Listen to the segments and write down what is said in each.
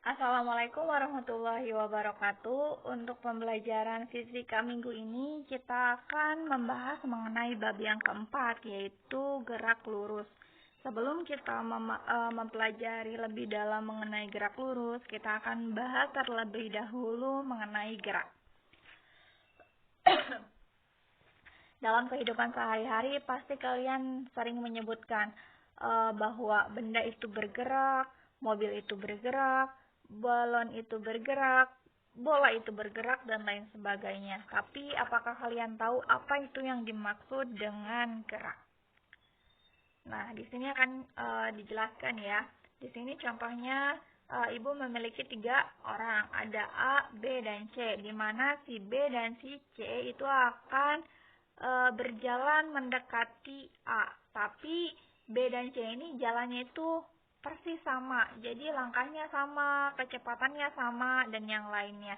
Assalamualaikum warahmatullahi wabarakatuh. Untuk pembelajaran fisika minggu ini, kita akan membahas mengenai bab yang keempat, yaitu gerak lurus. Sebelum kita mempelajari lebih dalam mengenai gerak lurus, kita akan bahas terlebih dahulu mengenai gerak. Dalam kehidupan sehari-hari, pasti kalian sering menyebutkan bahwa benda itu bergerak, mobil itu bergerak, balon itu bergerak, bola itu bergerak, dan lain sebagainya. Tapi apakah kalian tahu apa itu yang dimaksud dengan gerak? Nah, di sini akan dijelaskan ya. Di sini contohnya ibu memiliki 3 orang, ada A, B, dan C, di mana si B dan si C itu akan berjalan mendekati A. Tapi B dan C ini jalannya itu persis sama, jadi langkahnya sama, kecepatannya sama, dan yang lainnya.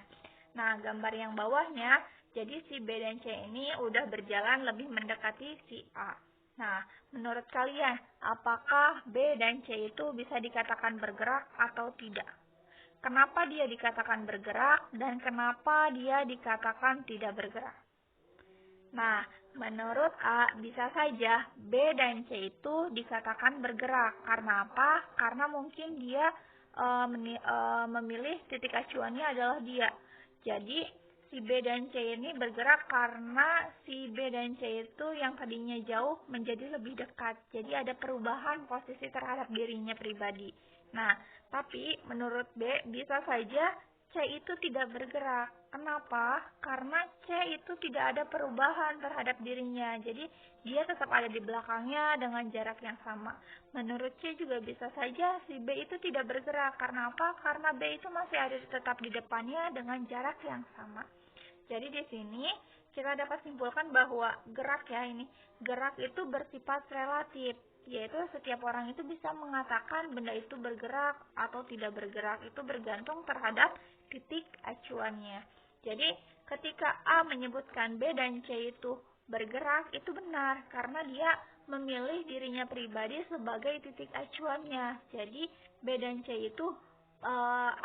Nah, gambar yang bawahnya, jadi si B dan C ini udah berjalan lebih mendekati si A. Nah, menurut kalian, apakah B dan C itu bisa dikatakan bergerak atau tidak? Kenapa dia dikatakan bergerak dan kenapa dia dikatakan tidak bergerak? Nah, menurut A, bisa saja B dan C itu dikatakan bergerak. Karena apa? Karena mungkin dia memilih titik acuannya adalah dia. Jadi, si B dan C ini bergerak karena si B dan C itu yang tadinya jauh menjadi lebih dekat. Jadi, ada perubahan posisi terhadap dirinya pribadi. Nah, tapi menurut B, bisa saja C itu tidak bergerak. Kenapa? Karena C itu tidak ada perubahan terhadap dirinya. Jadi, dia tetap ada di belakangnya dengan jarak yang sama. Menurut C juga bisa saja si B itu tidak bergerak. Karena apa? Karena B itu masih ada tetap di depannya dengan jarak yang sama. Jadi, di sini kita dapat simpulkan bahwa gerak itu bersifat relatif. Yaitu setiap orang itu bisa mengatakan benda itu bergerak atau tidak bergerak. Itu bergantung terhadap titik acuannya. Jadi, ketika A menyebutkan B dan C itu bergerak, itu benar karena dia memilih dirinya pribadi sebagai titik acuannya. Jadi, B dan C itu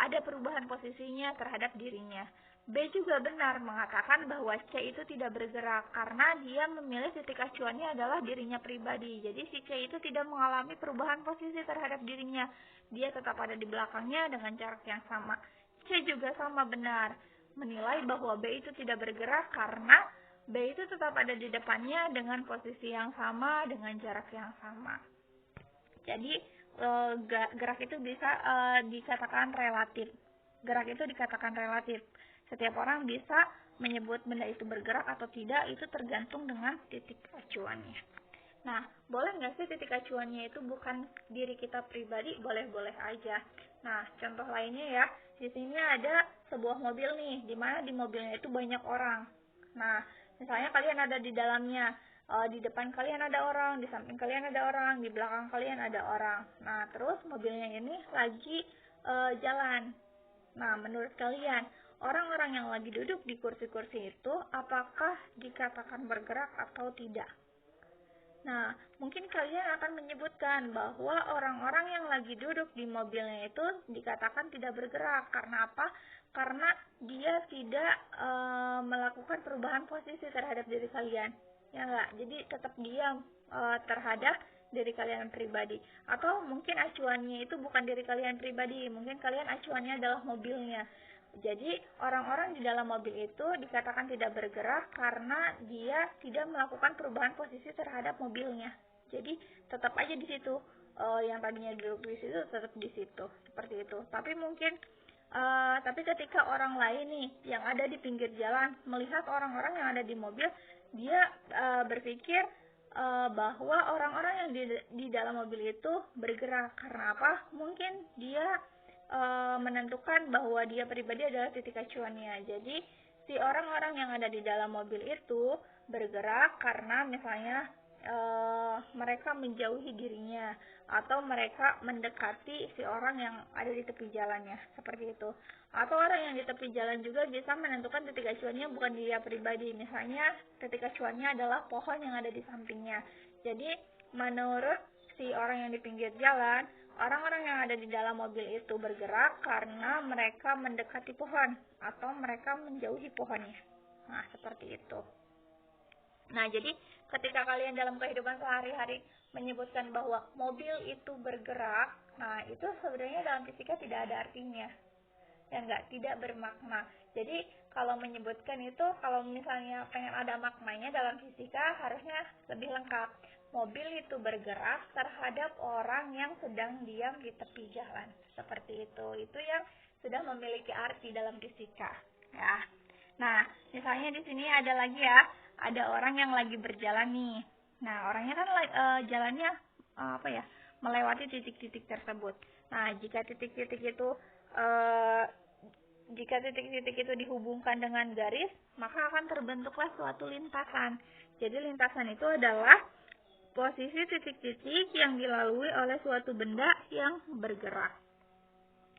ada perubahan posisinya terhadap dirinya. B juga benar mengatakan bahwa C itu tidak bergerak karena dia memilih titik acuannya adalah dirinya pribadi. Jadi si C itu tidak mengalami perubahan posisi terhadap dirinya. Dia tetap ada di belakangnya dengan jarak yang sama. C juga sama benar, menilai bahwa B itu tidak bergerak karena B itu tetap ada di depannya dengan posisi yang sama, dengan jarak yang sama. Jadi gerak itu bisa dikatakan relatif. Gerak itu dikatakan relatif. Setiap orang bisa menyebut benda itu bergerak atau tidak, itu tergantung dengan titik acuannya. Nah, boleh nggak sih titik acuannya itu bukan diri kita pribadi? Boleh-boleh aja. Nah, contoh lainnya ya, di sini ada sebuah mobil nih, di mana di mobilnya itu banyak orang. Nah, misalnya kalian ada di dalamnya, di depan kalian ada orang, di samping kalian ada orang, di belakang kalian ada orang. Nah, terus mobilnya ini lagi jalan. Nah, menurut kalian, orang-orang yang lagi duduk di kursi-kursi itu apakah dikatakan bergerak atau tidak? Nah, mungkin kalian akan menyebutkan bahwa orang-orang yang lagi duduk di mobilnya itu dikatakan tidak bergerak. Karena apa? Karena dia tidak melakukan perubahan posisi terhadap diri kalian. Ya enggak? Jadi tetap diam terhadap diri kalian pribadi. Atau mungkin acuannya itu bukan diri kalian pribadi. Mungkin kalian acuannya adalah mobilnya. Jadi orang-orang di dalam mobil itu dikatakan tidak bergerak karena dia tidak melakukan perubahan posisi terhadap mobilnya. Jadi tetap aja di situ, yang tadinya duduk di situ tetap di situ, seperti itu. Tapi ketika orang lain nih yang ada di pinggir jalan melihat orang-orang yang ada di mobil, dia berpikir bahwa orang-orang yang di dalam mobil itu bergerak. Karena apa? Mungkin dia menentukan bahwa dia pribadi adalah titik acuannya. Jadi si orang-orang yang ada di dalam mobil itu bergerak karena misalnya mereka menjauhi dirinya atau mereka mendekati si orang yang ada di tepi jalannya, seperti itu. Atau orang yang di tepi jalan juga bisa menentukan titik acuannya bukan dia pribadi. Misalnya titik acuannya adalah pohon yang ada di sampingnya. Jadi menurut si orang yang di pinggir jalan, orang-orang yang ada di dalam mobil itu bergerak karena mereka mendekati pohon atau mereka menjauhi pohonnya. Nah, seperti itu. Nah, jadi ketika kalian dalam kehidupan sehari-hari menyebutkan bahwa mobil itu bergerak, nah itu sebenarnya dalam fisika tidak ada artinya. Ya enggak, tidak bermakna. Jadi kalau menyebutkan itu, kalau misalnya pengen ada maknanya dalam fisika harusnya lebih lengkap. Mobil itu bergerak terhadap orang yang sedang diam di tepi jalan. Seperti itu. Itu yang sudah memiliki arti dalam fisika, ya. Nah, misalnya di sini ada lagi ya, ada orang yang lagi berjalan nih. Nah, orangnya kan jalannya melewati titik-titik tersebut. Nah, jika titik-titik itu dihubungkan dengan garis, maka akan terbentuklah suatu lintasan. Jadi lintasan itu adalah posisi titik-titik yang dilalui oleh suatu benda yang bergerak.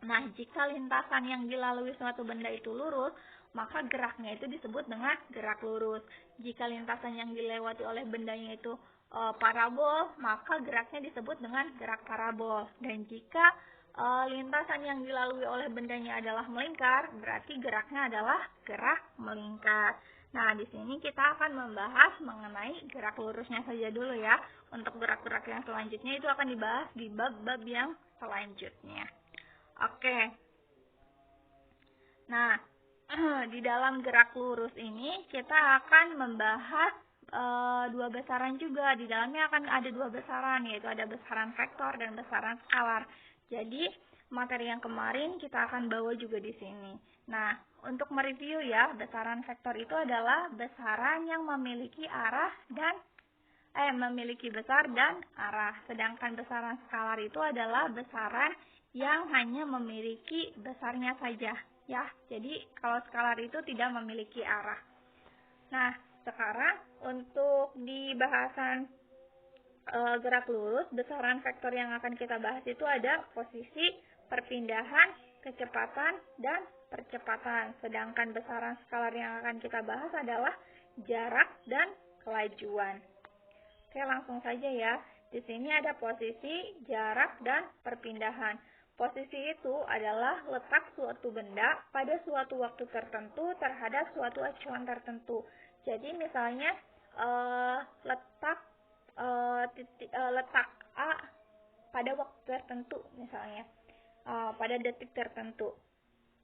Nah, jika lintasan yang dilalui suatu benda itu lurus, maka geraknya itu disebut dengan gerak lurus. Jika lintasan yang dilewati oleh bendanya itu parabol, maka geraknya disebut dengan gerak parabol. Dan jika lintasan yang dilalui oleh bendanya adalah melingkar, berarti geraknya adalah gerak melingkar. Nah, di sini kita akan membahas mengenai gerak lurusnya saja dulu ya. Untuk gerak-gerak yang selanjutnya itu akan dibahas di bab-bab yang selanjutnya. Oke. Nah, di dalam gerak lurus ini kita akan membahas dua besaran juga. Di dalamnya akan ada dua besaran, yaitu ada besaran vektor dan besaran skalar. Jadi, materi yang kemarin kita akan bawa juga di sini. Nah, untuk mereview ya, besaran vektor itu adalah besaran yang memiliki memiliki besar dan arah. Sedangkan besaran skalar itu adalah besaran yang hanya memiliki besarnya saja, ya. Jadi kalau skalar itu tidak memiliki arah. Nah, sekarang untuk di bahasan gerak lurus, besaran vektor yang akan kita bahas itu ada posisi, perpindahan, kecepatan, dan percepatan. Sedangkan besaran skalar yang akan kita bahas adalah jarak dan kelajuan. Oke, langsung saja ya. Di sini ada posisi, jarak, dan perpindahan. Posisi itu adalah letak suatu benda pada suatu waktu tertentu terhadap suatu acuan tertentu. Jadi misalnya letak A pada waktu tertentu, misalnya pada detik tertentu.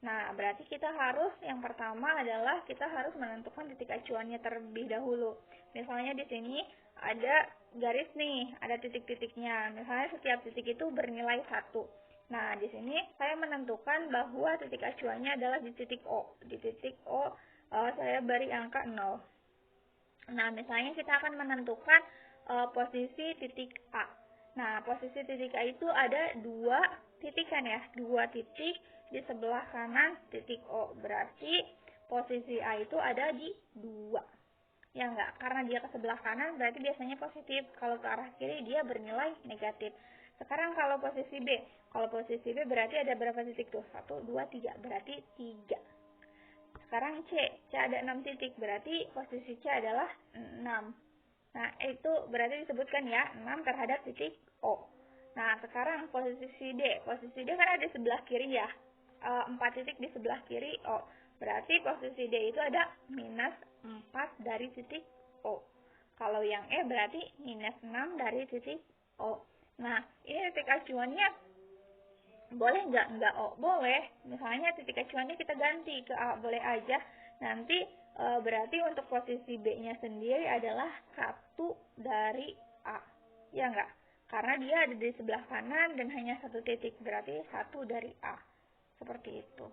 Nah, berarti kita harus, yang pertama adalah kita harus menentukan titik acuannya terlebih dahulu. Misalnya di sini ada garis nih, ada titik-titiknya. Misalnya setiap titik itu bernilai 1. Nah, di sini saya menentukan bahwa titik acuannya adalah di titik O. Di titik O saya beri angka 0. Nah, misalnya kita akan menentukan posisi titik A. Nah, posisi titik A itu ada 2 titik kan ya, 2 titik di sebelah kanan titik O. Berarti posisi A itu ada di 2. Ya enggak, karena dia ke sebelah kanan berarti biasanya positif. Kalau ke arah kiri dia bernilai negatif. Sekarang kalau posisi B. Kalau posisi B berarti ada berapa titik tuh? 1, 2, 3. Berarti 3. Sekarang C. C ada 6 titik. Berarti posisi C adalah 6. Nah, itu berarti disebutkan ya 6 terhadap titik O. Nah, sekarang posisi D. Posisi D kan ada di sebelah kiri ya. 4 titik di sebelah kiri O. Berarti posisi D itu ada minus 4 dari titik O. Kalau yang E berarti minus 6 dari titik O. Nah, ini titik acuannya boleh nggak? Nggak O. Boleh. Misalnya titik acuannya kita ganti ke A. Boleh aja. Nanti berarti untuk posisi B-nya sendiri adalah 1 dari A. Ya nggak? Karena dia ada di sebelah kanan dan hanya 1 titik. Berarti 1 dari A. Seperti itu.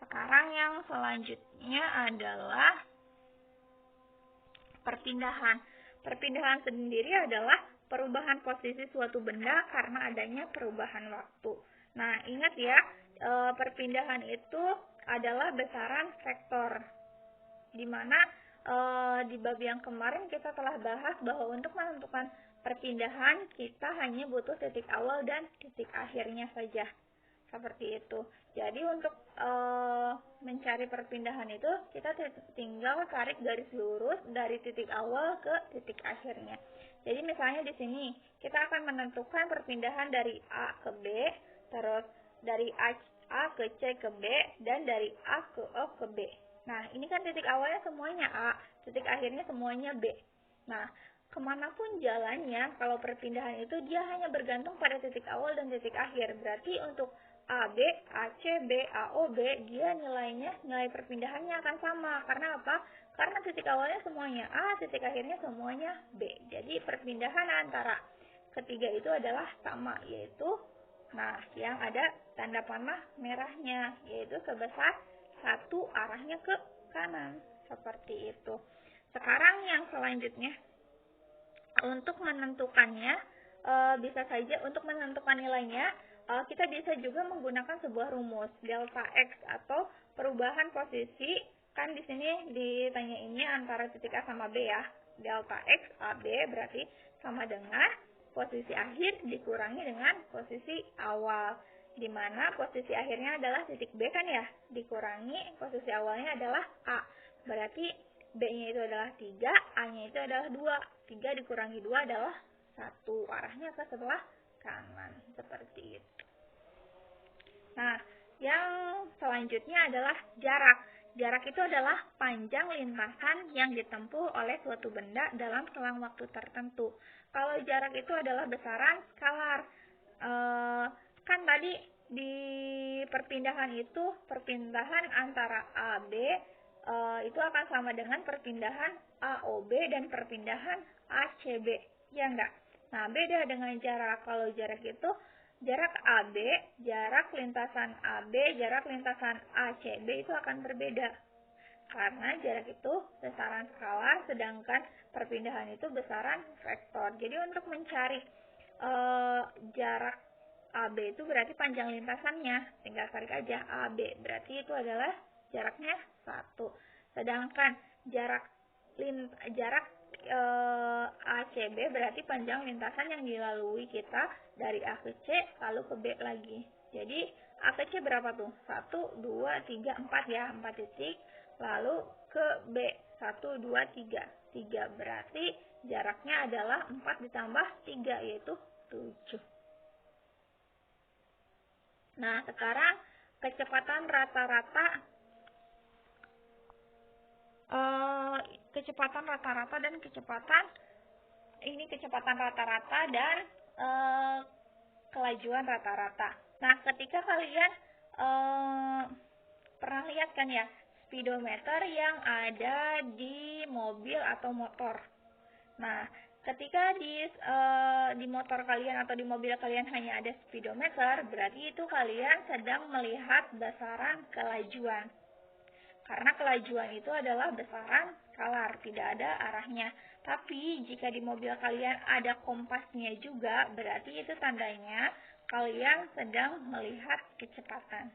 Sekarang yang selanjutnya adalah perpindahan. Perpindahan sendiri adalah perubahan posisi suatu benda karena adanya perubahan waktu. Nah, ingat ya, perpindahan itu adalah besaran vektor. Di mana di bab yang kemarin kita telah bahas bahwa untuk menentukan perpindahan kita hanya butuh titik awal dan titik akhirnya saja. Seperti itu. Jadi untuk mencari perpindahan itu kita tinggal tarik garis lurus dari titik awal ke titik akhirnya. Jadi misalnya di sini kita akan menentukan perpindahan dari A ke B, terus dari A ke C ke B, dan dari A ke O ke B. Nah, ini kan titik awalnya semuanya A, titik akhirnya semuanya B. Nah, kemanapun jalannya, kalau perpindahan itu dia hanya bergantung pada titik awal dan titik akhir. Berarti untuk AB, AC, B, AO, B, dia nilai perpindahannya akan sama. Karena apa? Karena titik awalnya semuanya A, titik akhirnya semuanya B. Jadi perpindahan antara ketiga itu adalah sama, yaitu yang ada tanda panah merahnya, yaitu sebesar 1 arahnya ke kanan. Seperti itu. Sekarang yang selanjutnya, untuk menentukannya, bisa saja untuk menentukan nilainya, kita bisa juga menggunakan sebuah rumus delta X atau perubahan posisi. Kan di sini ditanyainnya antara titik A sama B ya. Delta X AB berarti sama dengan posisi akhir dikurangi dengan posisi awal, di mana posisi akhirnya adalah titik B kan ya, dikurangi posisi awalnya adalah A. Berarti B-nya itu adalah 3, A-nya itu adalah 2. 3 dikurangi 2 adalah 1. Arahnya ke sebelah kanan. Seperti itu. Nah, yang selanjutnya adalah jarak. Jarak itu adalah panjang lintasan yang ditempuh oleh suatu benda dalam selang waktu tertentu. Kalau jarak itu adalah besaran skalar. Kan tadi di perpindahan itu, perpindahan antara AB itu akan sama dengan perpindahan AOB dan perpindahan ACB. Ya enggak? Nah, beda dengan jarak. Kalau jarak itu jarak AB, jarak lintasan AB, jarak lintasan ACB itu akan berbeda. Karena jarak itu besaran skalar, sedangkan perpindahan itu besaran vektor. Jadi untuk mencari jarak AB itu berarti panjang lintasannya. Tinggal tarik aja AB. Berarti itu adalah jaraknya 1. Sedangkan jarak ACB berarti panjang lintasan yang dilalui kita dari A ke C lalu ke B lagi. Jadi A ke C berapa tuh? 1, 2, 3, 4 ya, 4 titik. Lalu ke B 1, 2, 3. 3 berarti jaraknya adalah 4 ditambah 3 yaitu 7. Nah, sekarang kecepatan rata-rata dan kecepatan rata-rata dan kelajuan rata-rata. Nah, ketika kalian pernah lihat kan ya speedometer yang ada di mobil atau motor. Nah, ketika di motor kalian atau di mobil kalian hanya ada speedometer, berarti itu kalian sedang melihat besaran kelajuan. Karena kelajuan itu adalah besaran skalar, tidak ada arahnya. Tapi jika di mobil kalian ada kompasnya juga, berarti itu tandanya kalian sedang melihat kecepatan.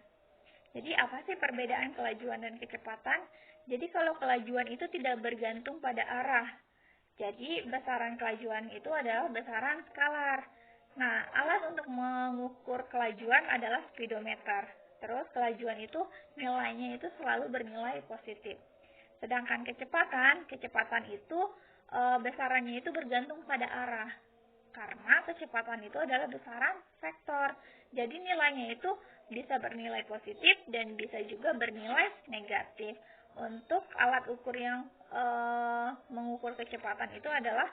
Jadi apa sih perbedaan kelajuan dan kecepatan? Jadi kalau kelajuan itu tidak bergantung pada arah. Jadi besaran kelajuan itu adalah besaran skalar. Nah, alat untuk mengukur kelajuan adalah speedometer. Terus kelajuan itu nilainya itu selalu bernilai positif. Sedangkan kecepatan itu besarannya itu bergantung pada arah. Karena kecepatan itu adalah besaran vektor. Jadi nilainya itu bisa bernilai positif dan bisa juga bernilai negatif. Untuk alat ukur yang mengukur kecepatan itu adalah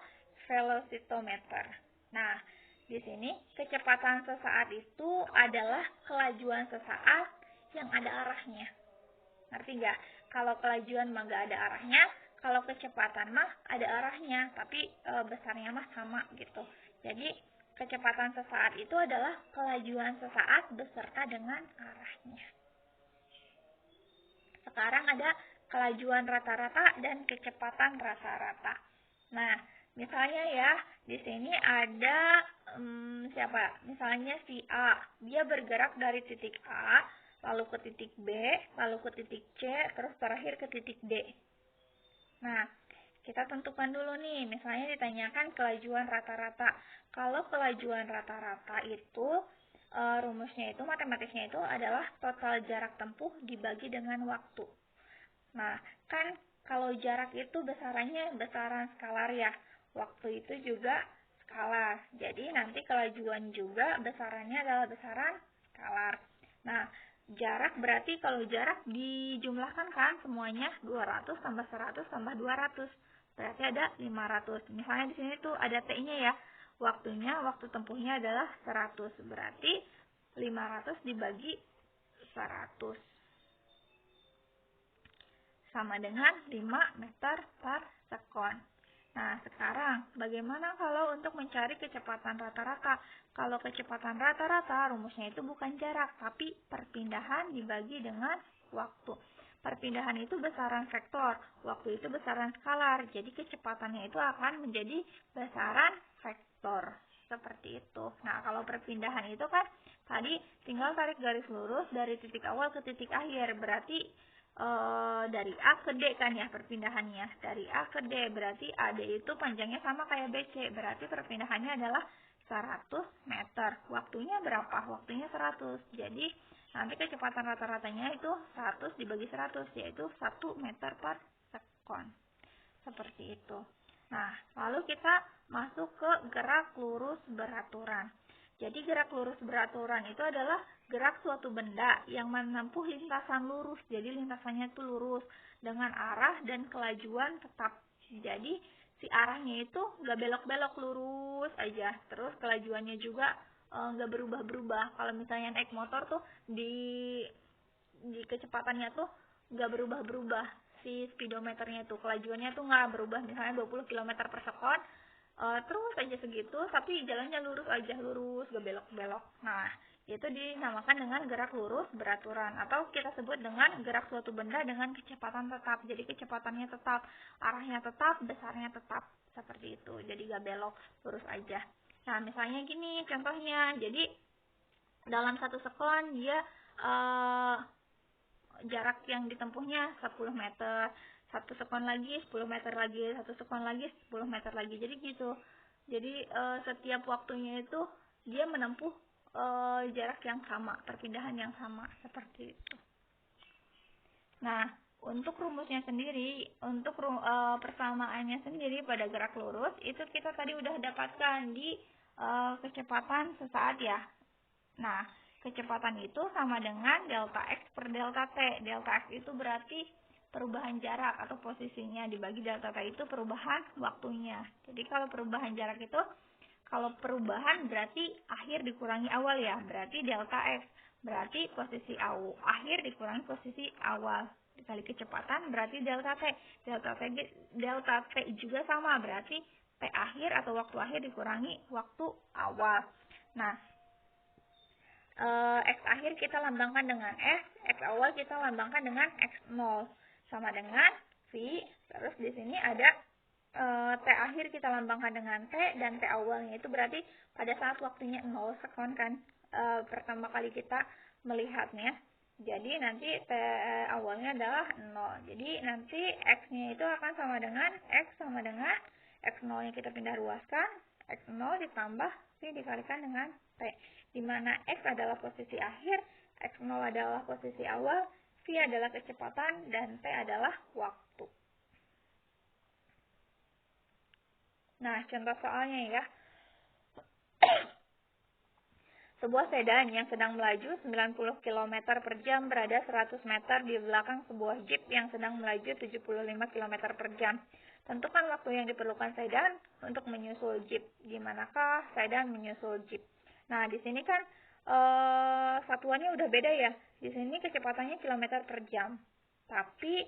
velocitometer. Nah, di sini kecepatan sesaat itu adalah kelajuan sesaat yang ada arahnya. Ngerti nggak? Kalau kelajuan mah nggak ada arahnya, kalau kecepatan mah ada arahnya, tapi besarnya mah sama gitu. Jadi kecepatan sesaat itu adalah kelajuan sesaat beserta dengan arahnya. Sekarang ada kelajuan rata-rata dan kecepatan rata-rata. Nah, misalnya ya, di sini ada Misalnya si A, dia bergerak dari titik A, lalu ke titik B, lalu ke titik C, terus terakhir ke titik D. Nah, kita tentukan dulu nih, misalnya ditanyakan kelajuan rata-rata. Kalau kelajuan rata-rata itu rumusnya itu, matematisnya itu adalah total jarak tempuh dibagi dengan waktu. Nah, kan kalau jarak itu besarannya besaran skalar ya, waktu itu juga skalar. Jadi nanti kelajuan juga besarannya adalah besaran skalar. Nah, jarak berarti kalau jarak dijumlahkan kan semuanya 200 tambah 100 tambah 200. Berarti ada 500. Misalnya di sini tuh ada T-nya ya. Waktu tempuhnya adalah 100. Berarti 500 dibagi 100 sama dengan 5 meter per sekon. Nah, sekarang bagaimana kalau untuk mencari kecepatan rata-rata? Kalau kecepatan rata-rata, rumusnya itu bukan jarak, tapi perpindahan dibagi dengan waktu. Perpindahan itu besaran vektor, waktu itu besaran skalar. Jadi kecepatannya itu akan menjadi besaran vektor. Seperti itu. Nah, kalau perpindahan itu kan tadi tinggal tarik garis lurus dari titik awal ke titik akhir. Berarti dari A ke D kan ya perpindahannya. Dari A ke D berarti AD itu panjangnya sama kayak BC. Berarti perpindahannya adalah 100 meter. Waktunya berapa? Waktunya 100. Jadi nanti kecepatan rata-ratanya itu 100 dibagi 100, yaitu 1 meter per sekon. Seperti itu. Nah, lalu kita masuk ke gerak lurus beraturan. Jadi gerak lurus beraturan itu adalah gerak suatu benda yang menempuh lintasan lurus. Jadi lintasannya itu lurus dengan arah dan kelajuan tetap. Jadi si arahnya itu nggak belok-belok, lurus aja. Terus kelajuannya juga nggak berubah-berubah. Kalau misalnya naik motor tuh di kecepatannya tuh nggak berubah-berubah. Si speedometernya tuh kelajuannya tuh nggak berubah, misalnya 20 km per sekon, terus aja segitu, tapi jalannya lurus aja, lurus, gak belok-belok. Nah, itu dinamakan dengan gerak lurus beraturan, atau kita sebut dengan gerak suatu benda dengan kecepatan tetap. Jadi kecepatannya tetap, arahnya tetap, besarnya tetap, seperti itu. Jadi gak belok, lurus aja. Nah, misalnya gini contohnya, jadi dalam 1 sekon dia jarak yang ditempuhnya 10 meter, 1 sekon lagi 10 meter lagi, 1 sekon lagi 10 meter lagi. Jadi gitu. Jadi setiap waktunya itu dia menempuh jarak yang sama, perpindahan yang sama, seperti itu. Nah, untuk rumusnya sendiri, untuk persamaannya sendiri pada gerak lurus itu kita tadi udah dapatkan di kecepatan sesaat ya. Nah, kecepatan itu sama dengan delta X per delta T. Delta X itu berarti perubahan jarak atau posisinya, dibagi delta T itu perubahan waktunya. Jadi kalau perubahan jarak itu, kalau perubahan berarti akhir dikurangi awal ya, berarti delta X. Berarti posisi akhir dikurangi posisi awal. Dikali kecepatan berarti delta T. Delta T juga sama, berarti T akhir atau waktu akhir dikurangi waktu awal. Nah, X akhir kita lambangkan dengan S, X awal kita lambangkan dengan X0, sama dengan V. Terus di sini ada T akhir kita lambangkan dengan T, dan T awalnya itu berarti pada saat waktunya 0 sekon kan pertama kali kita melihatnya. Jadi nanti T awalnya adalah 0. Jadi nanti X-nya itu akan sama dengan X sama dengan X0 nya kita pindah ruaskan, X0 ditambah V dikalikan dengan T, di mana X adalah posisi akhir, X0 adalah posisi awal, V adalah kecepatan, dan T adalah waktu. Nah, contoh soalnya ya. Sebuah sedan yang sedang melaju 90 km per jam berada 100 meter di belakang sebuah jeep yang sedang melaju 75 km per jam. Tentukan waktu yang diperlukan sedan untuk menyusul jeep. Di manakah sedan menyusul jeep? Nah, di sini kan satuannya udah beda ya. Di sini kecepatannya kilometer per jam, tapi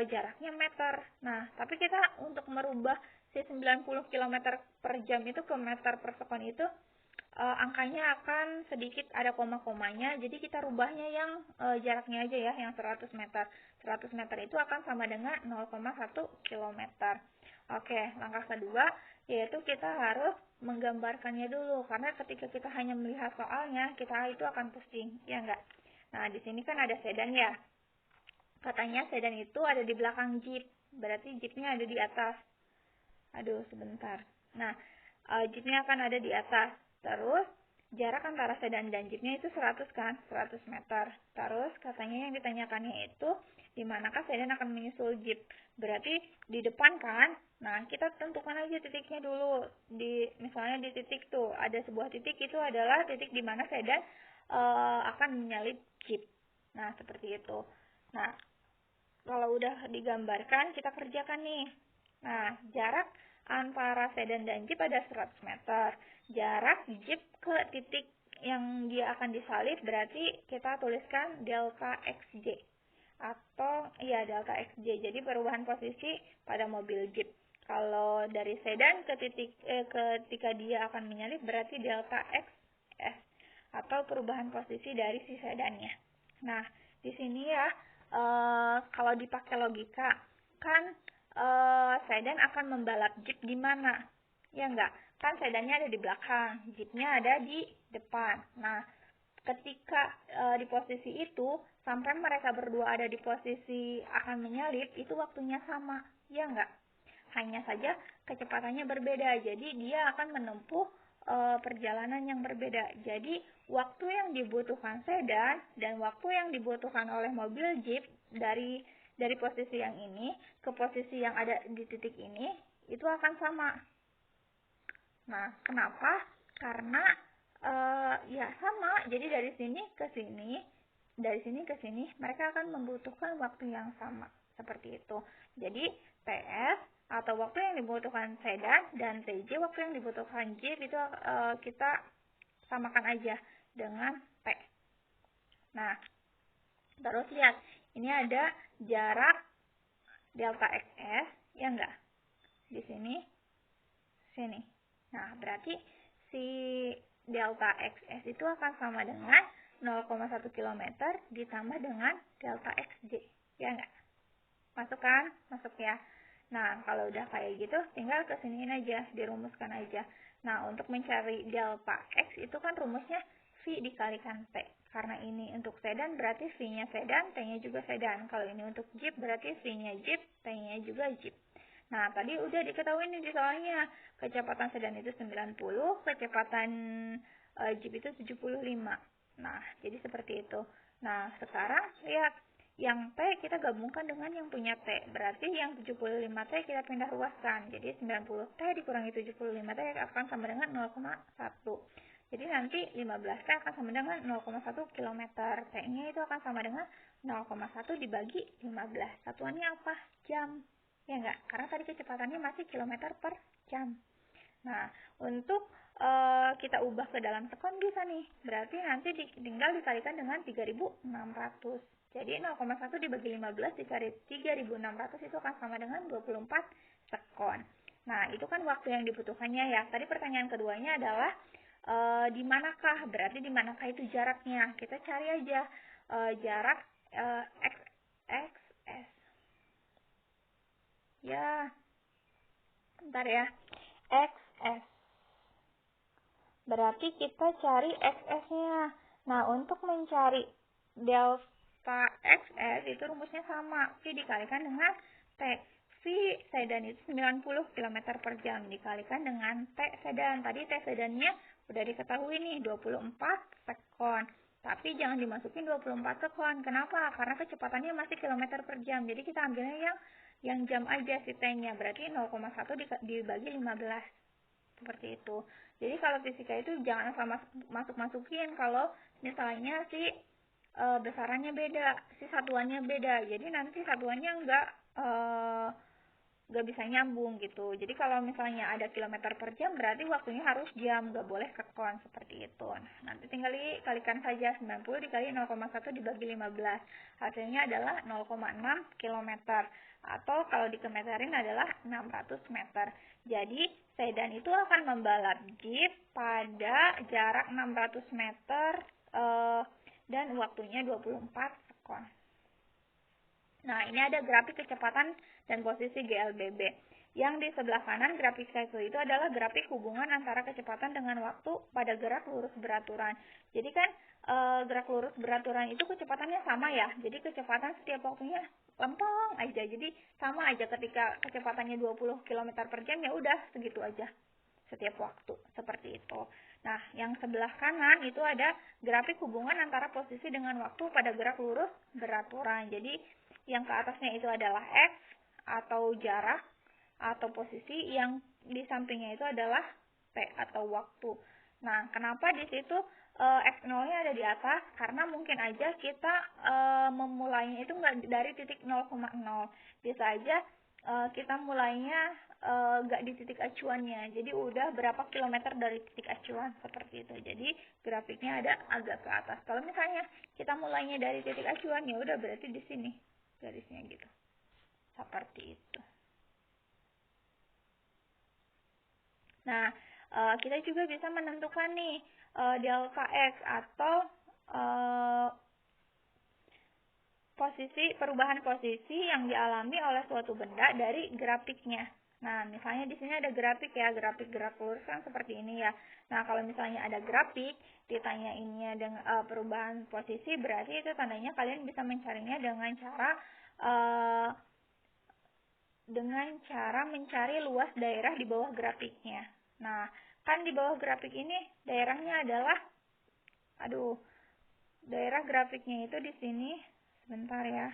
jaraknya meter. Nah, tapi kita untuk merubah si 90 km per jam itu ke meter per sekon itu, angkanya akan sedikit ada koma-komanya. Jadi kita rubahnya yang jaraknya aja ya, yang 100 meter. 100 meter itu akan sama dengan 0,1 km. Oke, langkah kedua yaitu kita harus menggambarkannya dulu, karena ketika kita hanya melihat soalnya, kita itu akan pusing, ya enggak? Nah, di sini kan ada sedan ya. Katanya sedan itu ada di belakang jeep, berarti jeepnya ada di atas. Aduh, sebentar. Nah, jeepnya akan ada di atas. Terus jarak antara sedan dan jeepnya itu 100 kan, 100 meter. Terus katanya yang ditanyakannya itu di manakah sedan akan menyusul jeep. Berarti di depan kan. Nah, kita tentukan aja titiknya dulu. Misalnya di titik tuh ada sebuah titik, itu adalah titik di mana sedan akan menyalip jeep. Nah, seperti itu. Nah, kalau udah digambarkan, kita kerjakan nih. Nah, jarak antara sedan dan jeep ada 100 meter. Jarak jeep ke titik yang dia akan disalip berarti kita tuliskan delta XJ. Atau ya delta XJ. Jadi perubahan posisi pada mobil jeep. Kalau dari sedan ke ketika dia akan menyalip berarti delta XS. Atau perubahan posisi dari si sedannya. Nah, di sini ya kalau dipakai logika kan sedan akan membalap jeep di mana? Ya enggak? Kan sedannya ada di belakang, jeepnya ada di depan. Nah, ketika di posisi itu sampai mereka berdua ada di posisi akan menyalip, itu waktunya sama. Ya enggak? Hanya saja kecepatannya berbeda. Jadi dia akan menempuh perjalanan yang berbeda. Jadi waktu yang dibutuhkan sedan dan waktu yang dibutuhkan oleh mobil jeep dari posisi yang ini ke posisi yang ada di titik ini itu akan sama. Nah, kenapa? Karena ya sama. Jadi dari sini ke sini, dari sini ke sini mereka akan membutuhkan waktu yang sama. Seperti itu. Jadi TS atau waktu yang dibutuhkan sedan dan TJ waktu yang dibutuhkan jeep itu kita samakan aja dengan T. Nah, terus lihat, ini ada jarak delta XS, ya enggak? Di sini, sini. Nah, berarti si delta XS itu akan sama dengan 0,1 km ditambah dengan delta XJ, ya enggak? Masuk kan? Masuk ya. Nah, kalau udah kayak gitu, tinggal kesiniin aja, dirumuskan aja. Nah, untuk mencari delta X itu kan rumusnya V dikalikan T. Karena ini untuk sedan berarti V-nya sedan, T-nya juga sedan. Kalau ini untuk jeep berarti V-nya jeep, T-nya juga jeep. Nah, tadi udah diketahui nih di soalnya. Kecepatan sedan itu 90, kecepatan jeep itu 75. Nah, jadi seperti itu. Nah, sekarang lihat. Yang T kita gabungkan dengan yang punya T. Berarti yang 75T kita pindah ruaskan. Jadi 90T dikurangi 75T akan sama dengan 0,1. Jadi nanti 15T akan sama dengan 0,1 km. T-nya itu akan sama dengan 0,1 dibagi 15. Satuannya apa? Jam. Ya enggak? Karena tadi kecepatannya masih kilometer per jam. Nah, untuk kita ubah ke dalam sekon bisa nih. Berarti nanti tinggal dikalikan dengan 3.600. Jadi 0,1 dibagi 15 dikali 3.600 itu akan sama dengan 24 sekon. Nah, itu kan waktu yang dibutuhkannya ya. Tadi pertanyaan keduanya adalah di manakah? Berarti di manakah itu jaraknya? Kita cari aja jarak XS. Ya, bentar ya. XS. Berarti kita cari XS-nya. Nah, untuk mencari delta XS itu rumusnya sama. V dikalikan dengan T. V sedan itu 90 km per jam dikalikan dengan T sedan. Tadi T sedannya udah diketahui nih 24 sekon. Tapi jangan dimasukin 24 sekon. Kenapa? Karena kecepatannya masih kilometer per jam. Jadi kita ambilnya yang jam aja si T-nya. Berarti 0,1 dibagi 15. Seperti itu. Jadi kalau fisika itu jangan asal masuk-masukin kalau misalnya si besarannya beda, si satuannya beda. Jadi nanti satuannya nggak bisa nyambung gitu. Jadi kalau misalnya ada kilometer per jam berarti waktunya harus jam, nggak boleh sekon seperti itu. Nah, nanti tinggal dikalikan saja 90 dikali 0,1 dibagi 15. Hasilnya adalah 0,6 km. Atau kalau dikemeterin adalah 600 meter. Jadi sedan itu akan membalap jeep pada jarak 600 meter dan waktunya 24 sekon. Nah, ini ada grafik kecepatan dan posisi GLBB. Yang di sebelah kanan grafik cycle itu adalah grafik hubungan antara kecepatan dengan waktu pada gerak lurus beraturan. Jadi kan gerak lurus beraturan itu kecepatannya sama ya. Jadi kecepatan setiap waktunya lempeng aja. Jadi sama aja ketika kecepatannya 20 km per jam ya udah segitu aja. setiap waktu, seperti itu. Nah, yang sebelah kanan itu ada grafik hubungan antara posisi dengan waktu pada gerak lurus beraturan. Jadi, yang ke atasnya itu adalah X atau jarak atau posisi, yang di sampingnya itu adalah T atau waktu. Nah, kenapa di situ X0-nya ada di atas? Karena mungkin aja kita memulainya itu nggak dari titik 0,0. Bisa aja kita mulainya nggak di titik acuannya. Jadi udah berapa kilometer dari titik acuan, seperti itu. Jadi grafiknya ada agak ke atas. Kalau misalnya kita mulainya dari titik acuan, ya udah berarti di sini garisnya gitu. Seperti itu. Nah, kita juga bisa menentukan nih delta X atau perubahan posisi yang dialami oleh suatu benda dari grafiknya. Nah, misalnya di sini ada grafik ya, grafik gerak lurus kan seperti ini ya. Nah, kalau misalnya ada grafik, ditanyainnya dengan perubahan posisi, berarti itu tandanya kalian bisa mencarinya dengan cara mencari luas daerah di bawah grafiknya. Nah, kan di bawah grafik ini daerahnya adalah, daerah grafiknya itu di sini, sebentar ya.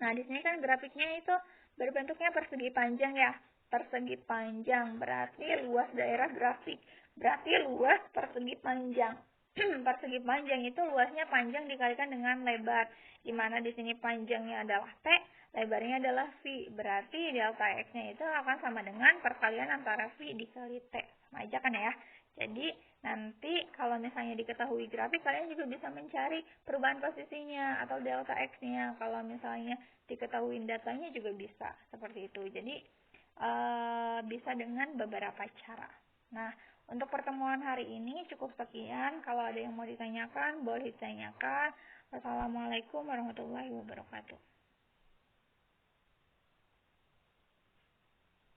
Nah, di sini kan grafiknya itu berbentuknya persegi panjang ya. Persegi panjang berarti luas daerah grafik. Berarti luas persegi panjang. Persegi panjang itu luasnya panjang dikalikan dengan lebar. Di mana di sini panjangnya adalah T, lebarnya adalah V. Berarti delta X-nya itu akan sama dengan perkalian antara V dikali T. Sama aja kan ya. Jadi nanti kalau misalnya diketahui grafik, kalian juga bisa mencari perubahan posisinya atau delta X-nya. Kalau misalnya diketahui datanya juga bisa seperti itu. Jadi bisa dengan beberapa cara. Nah, untuk pertemuan hari ini cukup sekian. Kalau ada yang mau ditanyakan, boleh ditanyakan. Wassalamualaikum warahmatullahi wabarakatuh.